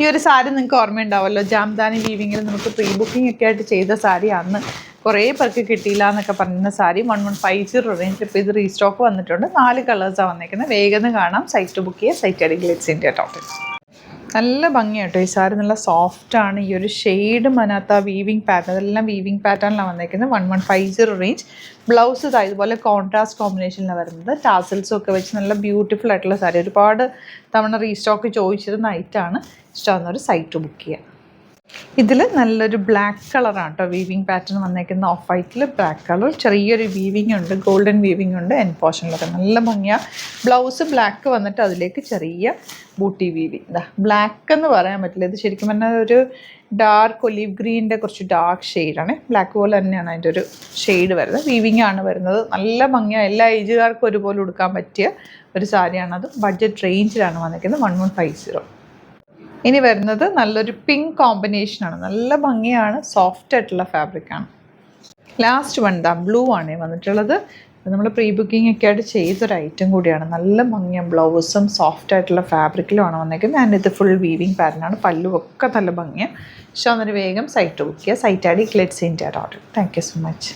ഈ ഒരു സാരി നിങ്ങൾക്ക് ഓർമ്മയുണ്ടാവുമല്ലോ, ജാംദാനി വീവിങ്ങിൽ നമുക്ക് പ്രീ ബുക്കിംഗ് ഒക്കെ ആയിട്ട് ചെയ്ത സാരി അന്ന് കുറേ പേർക്ക് കിട്ടിയില്ല എന്നൊക്കെ പറയുന്ന സാരി 1150 റേഞ്ചിൽ ഇപ്പോൾ ഇത് റീസ്റ്റോക്ക് വന്നിട്ടുണ്ട്. 4 കളേഴ്സാണ് വന്നിരിക്കുന്നത്. വേഗം കാണാം, സൈറ്റ് ബുക്ക് ചെയ്യുക. Site I D Glitz India total. നല്ല ഭംഗിയാട്ടോ ഈ സാരി, നല്ല സോഫ്റ്റാണ്. ഈ ഒരു ഷെയ്ഡും അതിനകത്ത് ആ വീവിങ് പാറ്റേൺ, അതെല്ലാം വീവിങ് പാറ്റേണിലാണ് വന്നിരിക്കുന്നത്. 1150 റേഞ്ച്. ബ്ലൗസ് ഇതാ ഇതുപോലെ കോൺട്രാസ്റ്റ് കോമ്പിനേഷനിലാണ് വരുന്നത്. ടാസൽസും ഒക്കെ വെച്ച് നല്ല ബ്യൂട്ടിഫുൾ ആയിട്ടുള്ള സാരി. ഒരുപാട് തവണ റീസ്റ്റോക്ക് ചോദിച്ചിരുന്ന ഐറ്റമാണ്. ഇഷ്ടമാകുന്നവർ സൈറ്റ് ബുക്ക് ചെയ്യുക. ഇതിൽ നല്ലൊരു ബ്ലാക്ക് കളറാണ് കേട്ടോ വീവിങ് പാറ്റേൺ വന്നേക്കുന്ന. ഓഫ് വൈറ്റിൽ ബ്ലാക്ക് കളർ, ചെറിയൊരു വീവിങ് ഉണ്ട്, ഗോൾഡൻ വീവിങ് ഉണ്ട് എൻ പോർഷനിലൊക്കെ. നല്ല ഭംഗിയാണ്. ബ്ലൗസ് ബ്ലാക്ക് വന്നിട്ട് അതിലേക്ക് ചെറിയ ബൂട്ടി വീവിങ്. ഇതാ ബ്ലാക്ക് എന്ന് പറയാൻ പറ്റില്ല, ഇത് ശരിക്കും പറഞ്ഞാൽ ഒരു ഡാർക്ക് ഒലീവ് ഗ്രീനിൻ്റെ കുറച്ച് ഡാർക്ക് ഷെയ്ഡാണ്. ബ്ലാക്ക് പോലെ തന്നെയാണ് അതിൻ്റെ ഒരു ഷെയ്ഡ് വരുന്നത്. വീവിങ് ആണ് വരുന്നത്. നല്ല ഭംഗിയാണ്. എല്ലാ ഏജുകാർക്കും ഒരുപോലെ ഉടുക്കാൻ പറ്റിയ ഒരു സാരിയാണത്. ബഡ്ജറ്റ് റേഞ്ചിലാണ് വന്നിരിക്കുന്നത്. 1150. ഇനി വരുന്നത് നല്ലൊരു പിങ്ക് കോമ്പിനേഷനാണ്. നല്ല ഭംഗിയാണ്, സോഫ്റ്റ് ആയിട്ടുള്ള ഫാബ്രിക്കാണ്. ലാസ്റ്റ് വൺ ദാ ബ്ലൂ ആണ് വന്നിട്ടുള്ളത്. നമ്മൾ പ്രീ ബുക്കിംഗ് ഒക്കെ ആയിട്ട് ചെയ്തൊരു ഐറ്റം കൂടിയാണ്. നല്ല ഭംഗിയാണ്. ബ്ലൗസും സോഫ്റ്റ് ആയിട്ടുള്ള ഫാബ്രിക്കിലുമാണ് വന്നിരിക്കുന്നത്. ആൻഡ് ഇത് ഫുൾ വീവിങ് പാറ്റേണാണ്. പല്ലും ഒക്കെ നല്ല ഭംഗിയാണ്. പക്ഷേ അന്നൊരു വേഗം സൈറ്റ് ബുക്ക് ചെയ്യുക. Site I D Glitz India total. Thank you so much.